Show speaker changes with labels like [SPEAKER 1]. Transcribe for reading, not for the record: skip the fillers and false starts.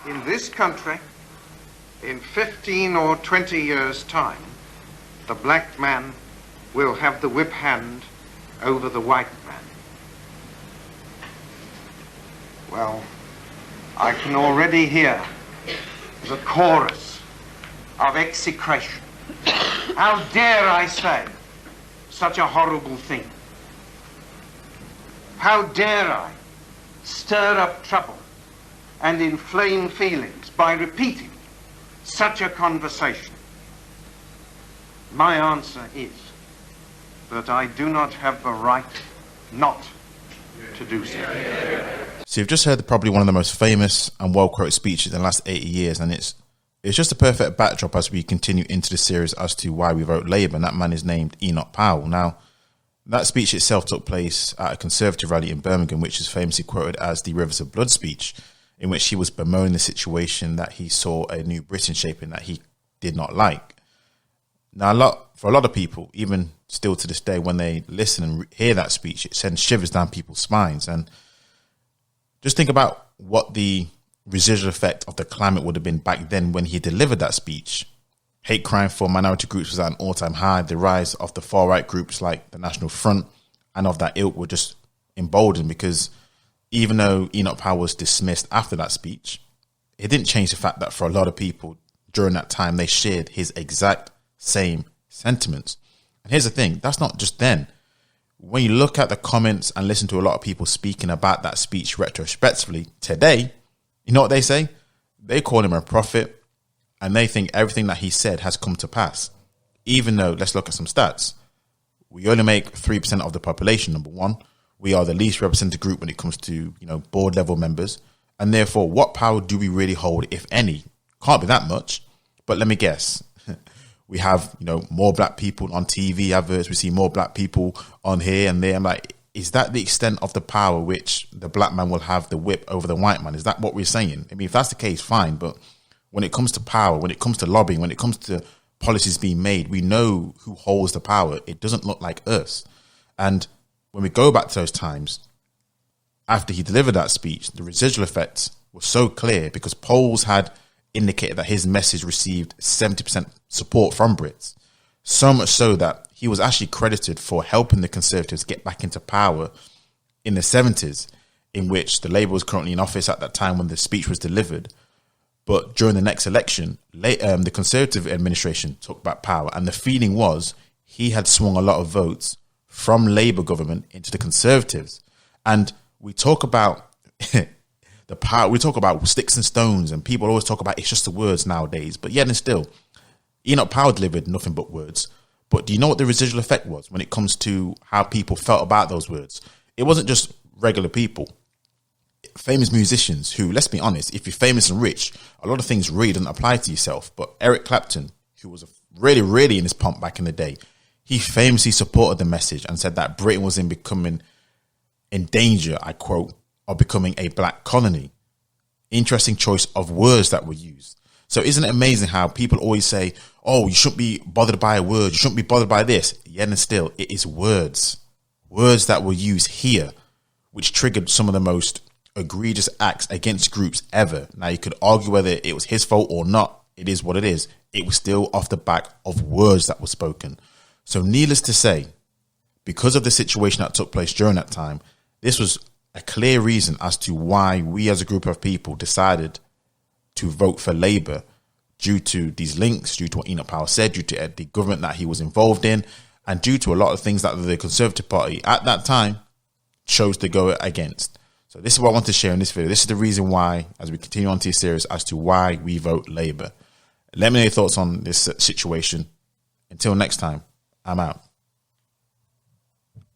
[SPEAKER 1] In this country, in 15 or 20 years' time, the black man will have the whip hand over the white man. Well, I can already hear the chorus of execration. How dare I say such a horrible thing? How dare I stir up trouble and inflame feelings by repeating such a conversation? My answer is that I do not have the right not to do so.
[SPEAKER 2] So you've just heard probably one of the most famous and well-quoted speeches in the last 80 years, and it's just a perfect backdrop as we continue into the series as to why we vote Labour, and that man is named Enoch Powell. Now, that speech itself took place at a Conservative rally in Birmingham, which is famously quoted as the Rivers of Blood speech, in which he was bemoaning the situation that he saw a new Britain shaping that he did not like. Now, for a lot of people, even still to this day, when they listen and hear that speech, it sends shivers down people's spines. And just think about what the residual effect of the climate would have been back then when he delivered that speech. Hate crime for minority groups was at an all-time high. The rise of the far-right groups like the National Front and of that ilk were just emboldened, because even though Enoch Powell was dismissed after that speech, it didn't change the fact that for a lot of people during that time, they shared his exact same sentiments. And here's the thing, that's not just then. When you look at the comments and listen to a lot of people speaking about that speech retrospectively today, you know what they say? They call him a prophet, and they think everything that he said has come to pass. Even though, let's look at some stats. We only make 3% of the population, number one. We are the least represented group when it comes to, board level members. And therefore, what power do we really hold, if any? Can't be that much. But let me guess. We have, more black people on TV adverts. We see more black people on here and there. I'm like, is that the extent of the power which the black man will have the whip over the white man? Is that what we're saying? I mean, if that's the case, fine. But when it comes to power, when it comes to lobbying, when it comes to policies being made, we know who holds the power. It doesn't look like us. And when we go back to those times, after he delivered that speech, the residual effects were so clear because polls had indicated that his message received 70% support from Brits. So much so that he was actually credited for helping the Conservatives get back into power in the 70s, in which the Labour was currently in office at that time when the speech was delivered. But during the next election, the Conservative administration took back power, and the feeling was he had swung a lot of votes from Labour government into the Conservatives. And we talk about the power, we talk about sticks and stones, and people always talk about it's just the words nowadays. But yet and still, Enoch Powell delivered nothing but words. But do you know what the residual effect was when it comes to how people felt about those words? It wasn't just regular people. Famous musicians who, let's be honest, if you're famous and rich, a lot of things really don't apply to yourself. But Eric Clapton, who was really in his pomp back in the day, he famously supported the message and said that Britain was becoming in danger, I quote, of becoming a black colony. Interesting choice of words that were used. So isn't it amazing how people always say, oh, you shouldn't be bothered by a word, you shouldn't be bothered by this. Yet and still, it is words that were used here, which triggered some of the most egregious acts against groups ever. Now, you could argue whether it was his fault or not. It is what it is. It was still off the back of words that were spoken. So needless to say, because of the situation that took place during that time, this was a clear reason as to why we as a group of people decided to vote for Labour, due to these links, due to what Enoch Powell said, due to the government that he was involved in, and due to a lot of things that the Conservative Party at that time chose to go against. So this is what I want to share in this video. This is the reason why, as we continue on to this series, as to why we vote Labour. Let me know your thoughts on this situation. Until next time, I'm out.